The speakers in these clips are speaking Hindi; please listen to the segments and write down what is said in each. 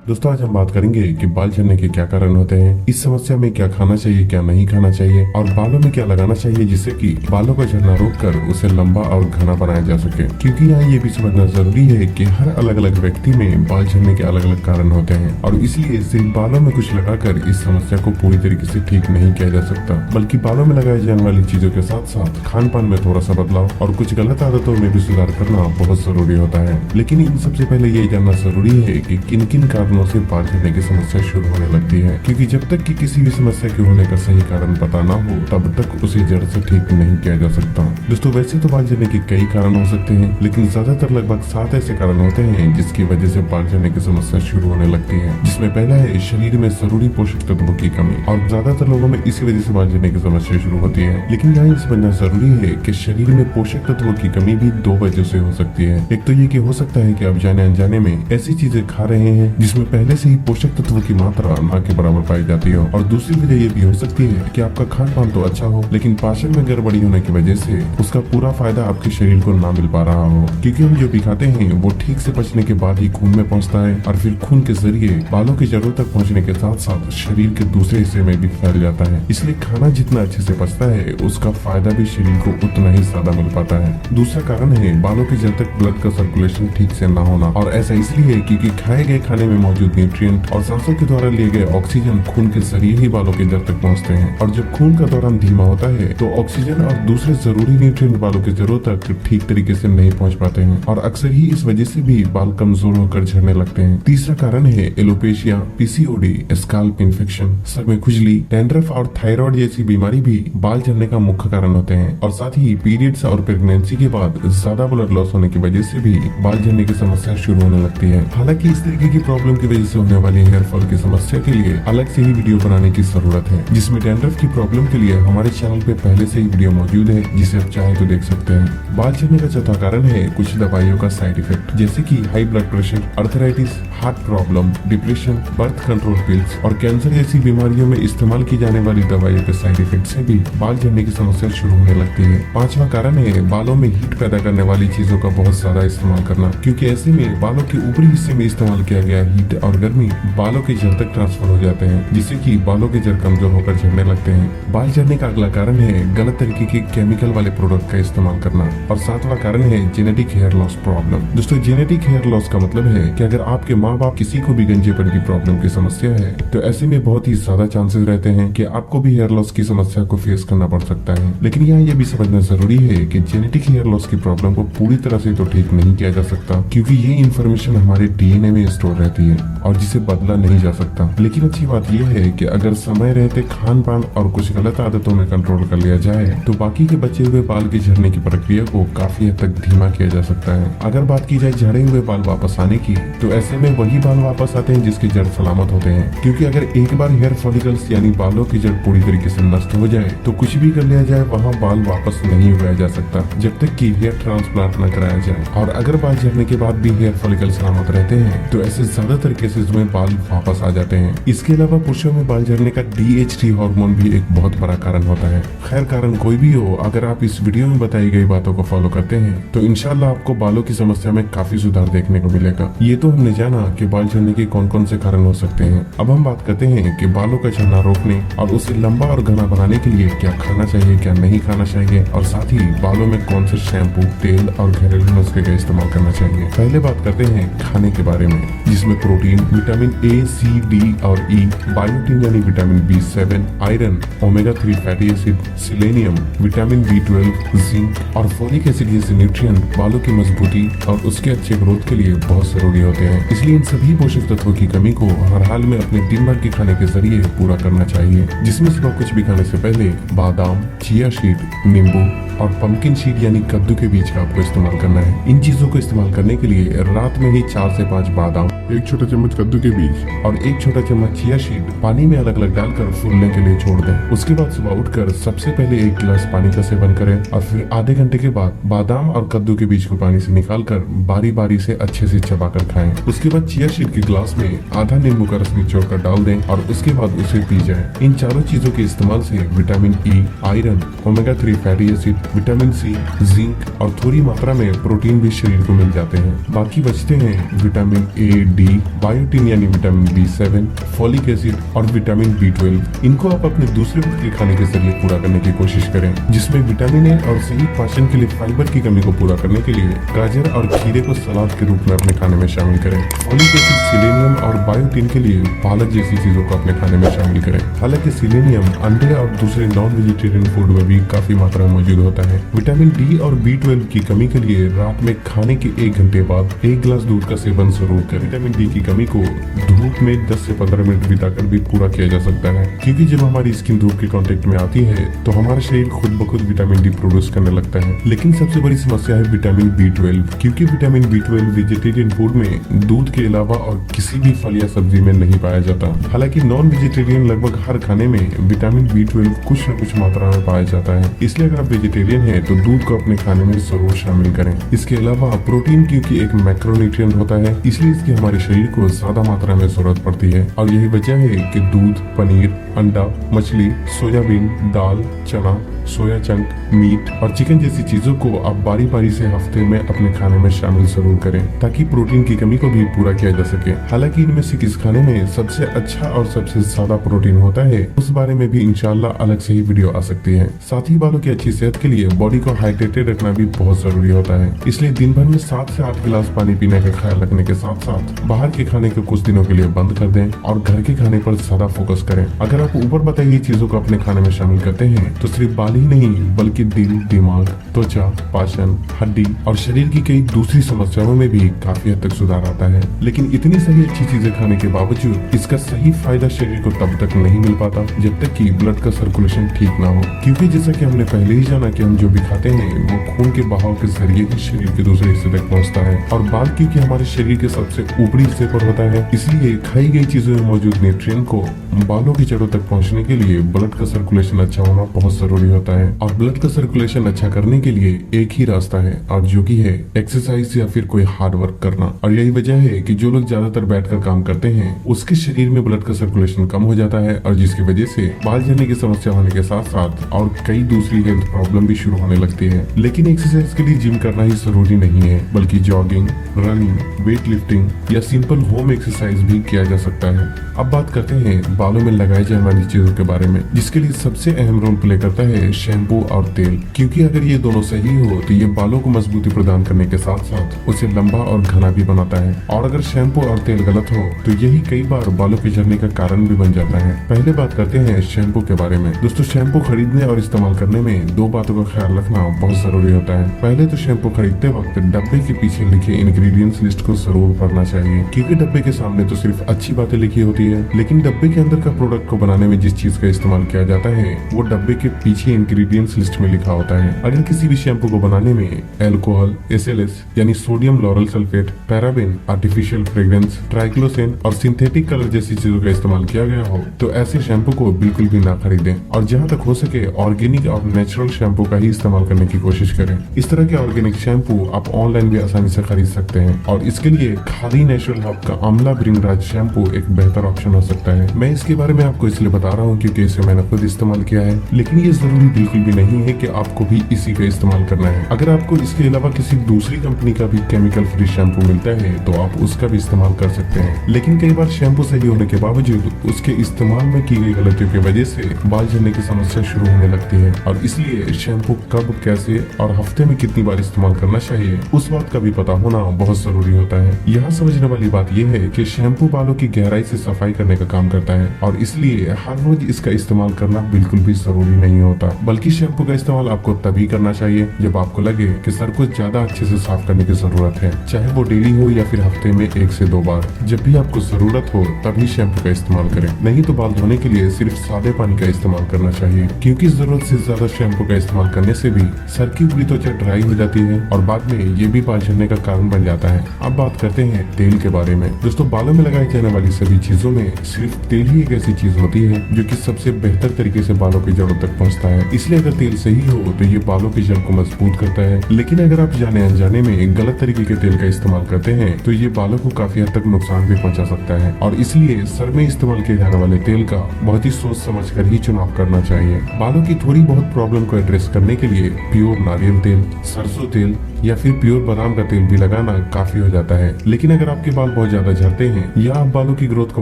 दोस्तों आज हम बात करेंगे कि बाल झड़ने के क्या कारण होते हैं, इस समस्या में क्या खाना चाहिए क्या नहीं खाना चाहिए और बालों में क्या लगाना चाहिए जिससे कि बालों का झड़ना रोककर उसे लंबा और घना बनाया जा सके। क्योंकि यहाँ ये भी समझना जरूरी है कि हर अलग अलग व्यक्ति में बाल झड़ने के अलग अलग कारण होते हैं और इसलिए सिर्फ बालों में कुछ लगाकर इस समस्या को पूरी तरीके से ठीक नहीं किया जा सकता, बल्कि बालों में लगाई जाने वाली चीजों के साथ साथ खान पान में थोड़ा सा बदलाव और कुछ गलत आदतों में भी सुधार करना बहुत जरूरी होता है। लेकिन इन सबसे पहले ये जानना जरूरी है कि किन किन कारणों से बाल झड़ने की समस्या शुरू होने लगती है, क्योंकि जब तक कि किसी भी समस्या के होने का सही कारण पता न हो तब तक उसे जड़ से ठीक नहीं किया जा सकता। दोस्तों वैसे तो बाल झड़ने के कई कारण हो सकते हैं, लेकिन ज्यादातर लगभग 7 ऐसे कारण होते हैं जिसकी वजह से बाल झड़ने की समस्या शुरू होने लगती है। जिसमें पहला है शरीर में जरूरी पोषक तत्वों की कमी, और ज्यादातर लोगों में इसी वजह से बाल झड़ने की समस्या शुरू होती है। लेकिन यहाँ समझना जरूरी है कि शरीर में पोषक तत्वों की कमी भी 2 वजह से हो सकती है। एक तो ये कि हो सकता है कि आप जाने अनजाने में ऐसी चीजें खा रहे हैं जिसमें पहले से ही पोषक तत्वों की मात्रा न के बराबर पाई जाती हो, और दूसरी वजह ये भी हो सकती है कि आपका खान पान तो अच्छा हो लेकिन पाचन में गड़बड़ी होने की वजह से उसका पूरा फायदा आपके शरीर को ना मिल पा रहा हो, क्योंकि हम जो भी खाते हैं वो ठीक से पचने के बाद ही खून में पहुंचता है और फिर खून के जरिए बालों की जड़ों तक पहुंचने के साथ साथ शरीर के दूसरे हिस्से में भी फैल जाता है। इसलिए खाना जितना अच्छे से पचता है उसका फायदा भी शरीर को उतना ही ज्यादा मिल पाता है। दूसरा कारण है बालों की जड़ तक ब्लड का सर्कुलेशन ठीक से ना होना, और ऐसा इसलिए क्योंकि खाए गए खाने में मौजूद न्यूट्रिएंट और सांसों के द्वारा लिए गए ऑक्सीजन खून के जरिए ही बालों की जड़ तक पहुंचते हैं, और जब खून का दौरान धीमा होता है तो ऑक्सीजन और दूसरे जरूरी न्यूट्रिएंट बालों की जड़ों तक ठीक तरीके से नहीं पहुंच पाते हैं, और अक्सर ही इस वजह से भी बाल कमजोर होकर झड़ने लगते हैं। तीसरा कारण है alopecia, PCOD, scalp infection, sir में खुजली, डैंड्रफ और थायराइड जैसी बीमारी भी बाल झड़ने का मुख्य कारण होते हैं, और साथ ही पीरियड्स और प्रेगनेंसी के बाद ज्यादा ब्लड लॉस होने की वजह से भी बाल झड़ने की समस्या शुरू होने लगती है। हालांकि इस तरीके की प्रॉब्लम की वजह से होने वाली हेयर फॉल की समस्या के लिए अलग से ही वीडियो बनाने की जरूरत है, जिसमें डैंड्रफ की प्रॉब्लम के लिए हमारे चैनल पे पहले से ही वीडियो मौजूद है, जिसे आप चाहे तो देख सकते हैं। बाल झड़ने का चौथा कारण है कुछ दवाइयों का साइड इफेक्ट, जैसे कि high blood pressure, arthritis, heart problem, depression, birth control pills और कैंसर जैसी बीमारियों में इस्तेमाल की जाने वाली दवाइयों के साइड इफेक्ट से भी बाल झड़ने की समस्या शुरू होने लगती है। पांचवा कारण है बालों में हीट पैदा करने वाली चीजों का बहुत ज्यादा इस्तेमाल करना, क्योंकि ऐसे में बालों के ऊपरी हिस्से में इस्तेमाल किया गया हीट और गर्मी बालों के जड़ तक ट्रांसफर हो जाते हैं, जिससे कि बालों के जड़ कमजोर होकर झड़ने लगते हैं। बाल झड़ने का अगला कारण है गलत तरीके के केमिकल वाले प्रोडक्ट का इस्तेमाल करना, और सातवां कारण है जेनेटिक हेयर लॉस प्रॉब्लम। दोस्तों जेनेटिक हेयर लॉस का मतलब है कि अगर आपके माँ बाप किसी को भी गंजेपन की प्रॉब्लम की समस्या है तो ऐसे में बहुत ही ज्यादा चांसेस रहते हैं कि आपको भी हेयर लॉस की समस्या को फेस करना पड़ सकता है। लेकिन यहाँ ये भी समझना जरूरी है कि जेनेटिक हेयर लॉस की प्रॉब्लम को पूरी तरह से तो ठीक नहीं किया जा सकता, क्योंकि ये इन्फॉर्मेशन हमारे डीएनए में स्टोर रहती है और जिसे बदला नहीं जा सकता। लेकिन अच्छी बात यह है कि अगर समय रहते खान पान और कुछ गलत आदतों में कंट्रोल कर लिया जाए तो बाकी के बचे हुए बाल के झड़ने की प्रक्रिया को काफी हद तक धीमा किया जा सकता है। अगर बात की जाए झड़े हुए बाल वापस आने की, तो ऐसे में वही बाल वापस आते हैं जिसके जड़ सलामत होते हैं, क्योंकि अगर एक बार हेयर फॉलिकल्स यानी बालों की जड़ पूरी तरीके से नष्ट हो जाए तो कुछ भी कर लिया जाए वहाँ बाल वापस नहीं उगाया जा सकता जब तक कि हेयर ट्रांसप्लांट न कराया जाए। और अगर बाल झड़ने के बाद भी हेयर फॉलिकल सलामत रहते हैं तो ऐसे ज्यादातर केसेस में बाल वापस आ जाते हैं। इसके अलावा पुरुषों में बाल झड़ने का DHT हार्मोन भी एक बहुत बड़ा कारण होता है। खैर कारण कोई भी हो, अगर आप इस वीडियो में बताई गई बातों को फॉलो करते हैं तो इंशाल्लाह आपको बालों की समस्या में काफी सुधार देखने को मिलेगा। ये तो हमने जाना कि बाल झड़ने के कौन कौन से कारण हो सकते हैं। अब हम बात करते हैं कि बालों का झड़ना रोकने और उसे लंबा और घना बनाने के लिए क्या खाना चाहिए क्या नहीं खाना चाहिए, और साथ ही बालों में कौन से शैम्पू, तेल और घरेलू नुस्खे का इस्तेमाल करना चाहिए। पहले बात करते हैं खाने के बारे में, जिसमें protein, vitamin A, C, D और E, बायोटिन यानी vitamin B7, iron, omega 3 fatty acid, selenium, vitamin B12, zinc और फोलिक एसिड जैसे न्यूट्रिएंट बालों की मजबूती और उसके अच्छे ग्रोथ के लिए बहुत जरूरी होते हैं। इसलिए इन सभी पोषक तत्वों की कमी को हर हाल में अपने दिन भर के खाने के जरिए पूरा करना चाहिए, जिसमें सुबह कुछ भी खाने से पहले बादाम, चिया सीड, नींबू और पंपकिन सीड यानी कद्दू के बीज का आपको इस्तेमाल करना है। इन चीजों को इस्तेमाल करने के लिए रात में ही 4 से 5 बादाम, 1 छोटा चम्मच कद्दू के बीज और 1 छोटा चम्मच चिया सीड पानी में अलग अलग डालकर फूलने के लिए छोड़ दें। उसके बाद सुबह उठकर सबसे पहले 1 गिलास पानी का सेवन करें और फिर आधे घंटे के बाद बादाम और कद्दू के बीज को पानी से निकालकर बारी बारी से अच्छे से चबाकर खाएं। उसके बाद चिया सीड के ग्लास में आधा नींबू का रस निचोड़कर डाल दें और उसके बाद उसे पी जाए। इन चारों चीजों के इस्तेमाल से vitamin E, iron, omega 3 fatty acid, vitamin C, zinc और थोड़ी मात्रा में प्रोटीन भी शरीर को मिल जाते हैं। बाकी बचते हैं vitamin A, D D, biotin यानी विटामिन B7, फॉलिक एसिड और विटामिन B12 इनको आप अपने दूसरे वक्त के खाने के जरिए पूरा करने की कोशिश करें, जिसमें विटामिन ए और सही पाचन के लिए फाइबर की कमी को पूरा करने के लिए गाजर और खीरे को सलाद के रूप में अपने खाने में शामिल करें। फॉलिक एसिड, सिलेनियम और बायोटिन के लिए पालक जैसी चीजों को अपने खाने में शामिल करें। हालांकि सिलेनियम अंडे और दूसरे नॉन वेजिटेरियन फूड में भी काफी मात्रा में मौजूद होता है। विटामिन डी और B12 की कमी के लिए रात में खाने के 1 घंटे बाद 1 गिलास दूध का सेवन जरूर करें। विटामिन डी की कमी को धूप में 10 से 15 मिनट बिताकर भी पूरा किया जा सकता है, क्योंकि जब हमारी स्किन धूप के कांटेक्ट में आती है तो हमारा शरीर खुद ब खुद विटामिन डी प्रोड्यूस करने लगता है। लेकिन सबसे बड़ी समस्या है विटामिन B12, क्योंकि विटामिन B12 वेजिटेरियन फूड में दूध के अलावा और किसी भी फल या सब्जी में नहीं पाया जाता। हालांकि नॉन वेजिटेरियन लगभग हर खाने में विटामिन B12 कुछ न कुछ मात्रा में पाया जाता है। इसलिए अगर आप वेजिटेरियन हैं तो दूध को अपने खाने में जरूर शामिल करें। इसके अलावा प्रोटीन, क्योंकि एक मैक्रोन्यूट्रिएंट होता है, इसलिए इसकी हमारे शरीर को ज्यादा मात्रा में जरूरत पड़ती है। और यही वजह है कि दूध, पनीर, अंडा, मछली, सोयाबीन, दाल, चना, सोया चंक, मीट और चिकन जैसी चीजों को आप बारी बारी से हफ्ते में अपने खाने में शामिल जरूर करें, ताकि प्रोटीन की कमी को भी पूरा किया जा सके। हालांकि इनमें से किस खाने में सबसे अच्छा और सबसे ज्यादा प्रोटीन होता है, उस बारे में भी इंशाल्लाह अलग से ही वीडियो आ सकती है। साथ ही बालों की अच्छी सेहत के लिए बॉडी को हाइड्रेटेड रखना भी बहुत जरूरी होता है। इसलिए दिन भर में 7 से 8 गिलास पानी पीने का ख्याल रखने के साथ साथ बाहर के खाने को कुछ दिनों के लिए बंद कर दें और घर के खाने पर ज्यादा फोकस करें। अगर आप ऊपर बताई गई चीजों को अपने खाने में शामिल करते हैं तो सिर्फ बाल ही नहीं बल्कि दिल, दिमाग, त्वचा, पाचन, हड्डी और शरीर की कई दूसरी समस्याओं में भी काफी हद तक सुधार आता है। लेकिन इतनी सारी अच्छी चीजें खाने के बावजूद इसका सही फायदा शरीर को तब तक नहीं मिल पाता जब तक कि ब्लड का सर्कुलेशन ठीक ना हो, क्योंकि जैसा कि हमने पहले ही जाना कि हम जो भी खाते हैं वो खून के बहाव के जरिए ही शरीर के दूसरे हिस्से तक पहुंचता है। और बाल क्योंकि हमारे शरीर के सबसे ऊपरी हिस्से पर होता है, इसलिए खाई गई चीजों में मौजूद न्यूट्रिएंट को बालों की जड़ों तक पहुंचने के लिए ब्लड का सर्कुलेशन अच्छा होना बहुत जरूरी होता है। और ब्लड का सर्कुलेशन अच्छा करने के लिए एक ही रास्ता है, और जो कि है एक्सरसाइज या फिर कोई हार्ड वर्क करना। और यही वजह है कि जो लोग ज्यादातर बैठकर काम करते हैं उसके शरीर में ब्लड का सर्कुलेशन कम हो जाता है, और जिसकी वजह से बाल झड़ने की समस्या होने के साथ साथ और कई दूसरी हेल्थ प्रॉब्लम भी शुरू होने लगती है। लेकिन एक्सरसाइज के लिए जिम करना ही जरूरी नहीं है, बल्कि जॉगिंग, रनिंग, वेट लिफ्टिंग या सिंपल होम एक्सरसाइज भी किया जा सकता है। अब बात करते हैं बालों में लगाई जाने वाली चीजों के बारे में, जिसके लिए सबसे अहम रोल प्ले करता है शैम्पू और तेल। क्योंकि अगर ये दोनों सही हो तो ये बालों को मजबूती प्रदान करने के साथ साथ उसे लंबा और घना भी बनाता है। और अगर शैम्पू और तेल गलत हो तो यही कई बार बालों के झड़ने का कारण भी बन जाता है। पहले बात करते हैं शैम्पू के बारे में। दोस्तों, शैम्पू खरीदने और इस्तेमाल करने में 2 बातों का ख्याल रखना बहुत जरूरी होता है। पहले तो शैम्पू खरीदते वक्त डब्बे के पीछे लिखे इंग्रेडिएंट्स लिस्ट को जरूर पढ़ना चाहिए, क्योंकि डब्बे के सामने तो सिर्फ अच्छी बातें लिखी होती है, लेकिन डब्बे के अंदर का प्रोडक्ट को बनाने में जिस चीज का इस्तेमाल किया जाता है वो डब्बे के पीछे इंग्रेडिएंट्स लिस्ट में लिखा होता है। अगर किसी भी शैम्पू को बनाने में अल्कोहल, SLS यानी sodium lauryl sulphate, paraben, artificial fragrance, triclosan और सिंथेटिक कलर जैसी चीजों का इस्तेमाल किया गया हो तो ऐसे शैम्पू को बिल्कुल भी ना खरीदें, और जहाँ तक हो सके ऑर्गेनिक और नेचुरल शैम्पू का ही इस्तेमाल करने की कोशिश करें। इस तरह के ऑर्गेनिक शैम्पू आप ऑनलाइन भी आसानी से खरीद सकते हैं, और इसके लिए खादी नेचुरल हब का आंवला भृंगराज शैम्पू एक बेहतर ऑप्शन हो सकता है। मैं इसके बारे में आपको इसलिए बता रहा हूँ क्योंकि इसे मैंने खुद इस्तेमाल किया है, लेकिन ये जरूरी बिल्कुल भी नहीं है कि आपको भी इसी का इस्तेमाल करना है। अगर आपको इसके अलावा किसी दूसरी कंपनी का भी केमिकल फ्री शैम्पू मिलता है तो आप उसका भी इस्तेमाल कर सकते हैं। लेकिन कई बार शैम्पू सही होने के बावजूद उसके इस्तेमाल में की गई गलतियों की वजह से बाल झड़ने की समस्या शुरू होने लगती है, और इसलिए शैम्पू कब, कैसे और हफ्ते में कितनी बार इस्तेमाल करना चाहिए उस बात का भी पता होना बहुत जरूरी होता है। यहाँ समझने वाली बात यह है कि शैम्पू बालों की गहराई से सफाई करने का काम करता है, और इसलिए हर रोज इसका इस्तेमाल करना बिल्कुल भी जरूरी नहीं होता, बल्कि शैम्पू का इस्तेमाल आपको तभी करना चाहिए जब आपको लगे कि सर को ज्यादा अच्छे से साफ करने की जरूरत है, चाहे वो डेली हो या फिर हफ्ते में 1 से 2 बार। जब भी आपको जरूरत हो तभी शैम्पू का इस्तेमाल करें, नहीं तो बाल धोने के लिए सिर्फ सादे पानी का इस्तेमाल करना चाहिए, क्योंकि जरूरत से ज्यादा शैम्पू का इस्तेमाल करने से भी सर की ऊपरी त्वचा ड्राई हो जाती है और बाद में ये भी बाल झड़ने का कारण बन जाता है। अब बात करते हैं तेल के बारे में। दोस्तों, बालों में लगाई जाने वाली सभी चीजों में सिर्फ तेल ही एक ऐसी चीज होती है जो कि सबसे बेहतर तरीके से बालों की जड़ों तक पहुंचता है। इसलिए अगर तेल सही हो तो ये बालों की जड़ को मजबूत करता है, लेकिन अगर आप जाने अनजाने में गलत तरीके के तेल का इस्तेमाल करते हैं तो ये बालों को काफी हद तक नुकसान भी पहुंचा सकता है। और इसलिए सर में इस्तेमाल किए जाने वाले तेल का बहुत ही सोच समझ कर ही चुनाव करना चाहिए। बालों की थोड़ी बहुत प्रॉब्लम को एड्रेस करने के लिए प्योर नारियल तेल, सरसों तेल या फिर प्योर बादाम का तेल भी लगाना काफी हो जाता है। लेकिन अगर आपके बाल बहुत ज्यादा झड़ते हैं या आप बालों की ग्रोथ को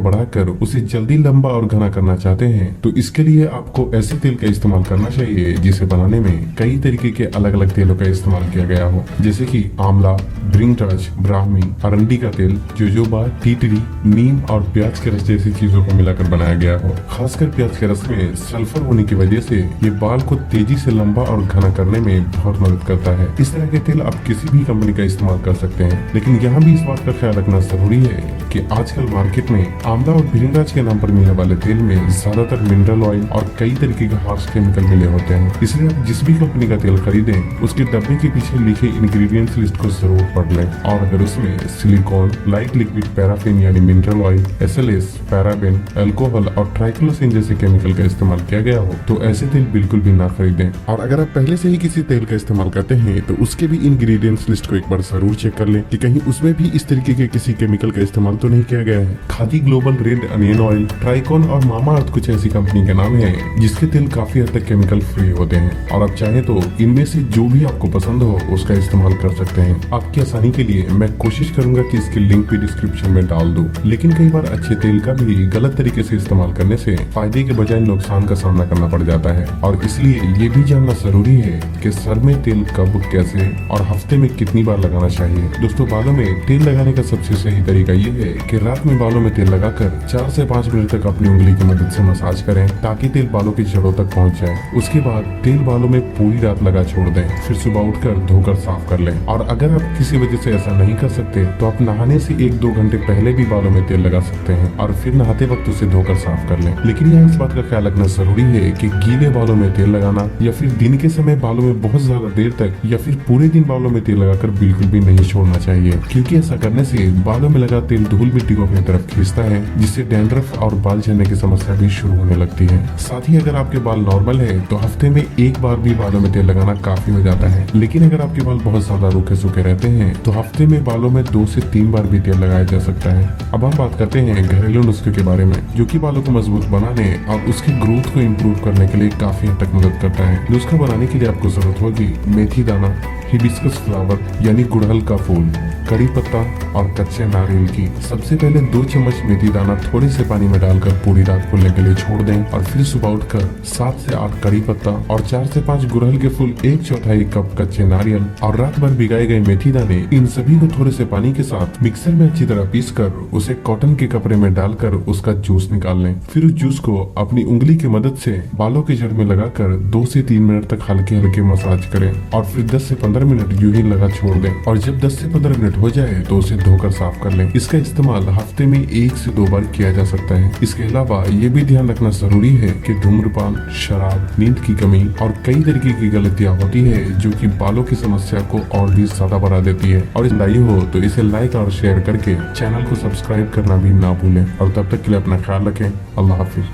बढ़ाकर उसे जल्दी लंबा और घना करना चाहते हैं तो इसके लिए आपको ऐसे तेल का इस्तेमाल करना चाहिए जिसे बनाने में कई तरीके के अलग अलग तेलों का इस्तेमाल किया गया हो, जैसे कि आंवला, भृंगराज, ब्राह्मी, अरंडी का तेल, जोजोबा, टीटरी, नीम और प्याज के रस जैसी चीजों को मिलाकर बनाया गया हो। खासकर प्याज के रस में सल्फर होने की वजह से ये बाल को तेजी से लंबा और घना करने में बहुत मदद करता है। इस तरह के तेल आप किसी भी कंपनी का इस्तेमाल कर सकते हैं, लेकिन यहाँ भी इस बात का ख्याल रखना जरूरी है कि आजकल मार्केट में आंवला और भृंगराज के नाम पर मिलने वाले तेल में ज्यादातर मिनरल ऑयल और कई तरीके के हार्श केमिकल मिले होते हैं। इसलिए आप जिस भी कंपनी का तेल खरीदें उसके डब्बे के पीछे लिखे इंग्रेडिएंट्स लिस्ट को जरूर पढ़ लें, और अगर उसमें सिलिकॉन, लाइट लिक्विड पैराफिन यानी mineral oil, SLS, paraben, alcohol और ट्राइक्लोसिन जैसे केमिकल का इस्तेमाल किया गया हो तो ऐसे तेल बिल्कुल भी ना खरीदें। और अगर आप पहले से ही किसी तेल का इस्तेमाल करते हैं तो उसके भी इंग्रेडिएंट्स लिस्ट को एक बार जरूर चेक कर लें कि कहीं उसमें भी इस तरीके के किसी केमिकल का इस्तेमाल तो नहीं किया गया है। Khadi global, red onion oil, Tricon और मामा अर्थ कुछ ऐसी कंपनी के नाम है जिसके तेल काफी हद तक केमिकल फ्री होते हैं, और आप चाहें तो इनमें से जो भी आपको पसंद हो उसका इस्तेमाल कर सकते हैं। आपकी आसानी के लिए मैं कोशिश करूंगा कि इसकी लिंक भी डिस्क्रिप्शन में डाल दूं, लेकिन कई बार अच्छे तेल का भी गलत तरीके से इस्तेमाल करने से फायदे के बजाय नुकसान का सामना करना पड़ जाता है, और इसलिए ये भी जानना जरूरी है कि सर में तेल कब, कैसे और हफ्ते में कितनी बार लगाना चाहिए। दोस्तों, बालों में तेल लगाने का सबसे सही तरीका ये है कि रात में बालों में तेल लगाकर 4 से 5 मिनट तक अपनी उंगली की मदद से मसाज करें ताकि तेल बालों की जड़ों तक पहुंच जाए। उसके बाद तेल बालों में पूरी रात लगा छोड़ दें, फिर सुबह उठकर धोकर साफ कर लें। और अगर आप किसी वजह से ऐसा नहीं कर सकते तो आप नहाने से 1-2 घंटे पहले भी बालों में तेल लगा सकते हैं और फिर नहाते वक्त उसे धोकर साफ कर लें। लेकिन यहाँ इस बात का ख्याल रखना जरूरी है कि गीले बालों में तेल लगाना या फिर दिन के समय बालों में बहुत ज्यादा देर तक या फिर पूरे दिन बालों में तेल लगाकर बिल्कुल भी नहीं छोड़ना चाहिए, क्योंकि ऐसा करने से बालों में लगा तेल धूल मिट्टी को अपनी तरफ खींचता है, जिससे डैंड्रफ और बाल झड़ने की समस्या भी शुरू होने लगती है। साथ ही अगर आपके बाल नॉर्मल है तो हफ्ते में 1 बार भी बालों में तेल लगाना काफी हो जाता है, लेकिन अगर आपके बाल बहुत ज्यादा रूखे सूखे रहते हैं तो हफ्ते में बालों में 2 से 3 बार भी तेल लगाया जा सकता है। अब हम बात करते हैं घरेलू नुस्खे के बारे में, जो कि बालों को मजबूत बनाने और उसकी ग्रोथ को इम्प्रूव करने के लिए काफी हद तक मदद करता है। नुस्खा बनाने के लिए आपको जरूरत होगी मेथी दाना, हिबिस्कस फ्लावर यानी गुड़हल का फूल, कड़ी पत्ता और कच्चे नारियल की। सबसे पहले 2 चम्मच मेथी दाना थोड़े से पानी में डालकर पूरी रात फूलने के लिए छोड़ दें, और फिर सुबह उठकर 7 से 8 कड़ी पत्ता और 4 से 5 गुड़हल के फूल, 1/4 कप कच्चे नारियल और रात भर भिगाए गए मेथी दाने, इन सभी को थोड़े से पानी के साथ मिक्सर में अच्छी तरह पीस कर उसे कॉटन के कपड़े में डालकर उसका जूस निकाल लें। फिर उस जूस को अपनी उंगली की मदद से बालों की जड़ में लगाकर 2 से 3 मिनट तक हल्के हल्के मसाज करें और फिर 10 से 15 मिनट यूं ही लगा छोड़ दें, और जब 10 से 15 मिनट हो जाए तो उसे धोकर साफ कर लें। इसका इस्तेमाल हफ्ते में 1 से 2 बार किया जा सकता है। इसके अलावा ये भी ध्यान रखना जरूरी है कि धूम्रपान, शराब, नींद की कमी और कई तरीके की गलतियां होती है जो कि बालों की समस्या को और भी ज्यादा बढ़ा देती है। और लाई हो तो इसे लाइक और शेयर करके चैनल को सब्सक्राइब करना भी ना भूलें। और तब तक के लिए अपना ख्याल रखें। अल्लाह हाफिज।